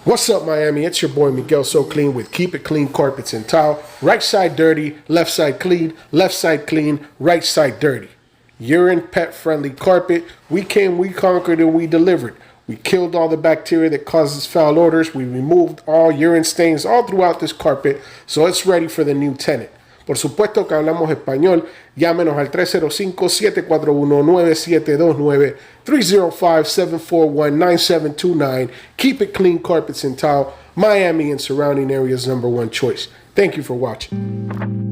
What's up, Miami? It's your boy Miguel So Clean with Keep It Clean Carpets and Tile. Right side dirty, left side clean, left side clean, right side dirty. Urine pet friendly carpet. We came, we conquered, and we delivered. We killed all the bacteria that causes foul odors. We removed all urine stains all throughout this carpet, so it's ready for the new tenant. Por supuesto que hablamos español. Llámenos al 305-741-9729, 305-741-9729. Keep It Clean Carpets and Tile, Miami and surrounding areas' #1 choice. Thank you for watching.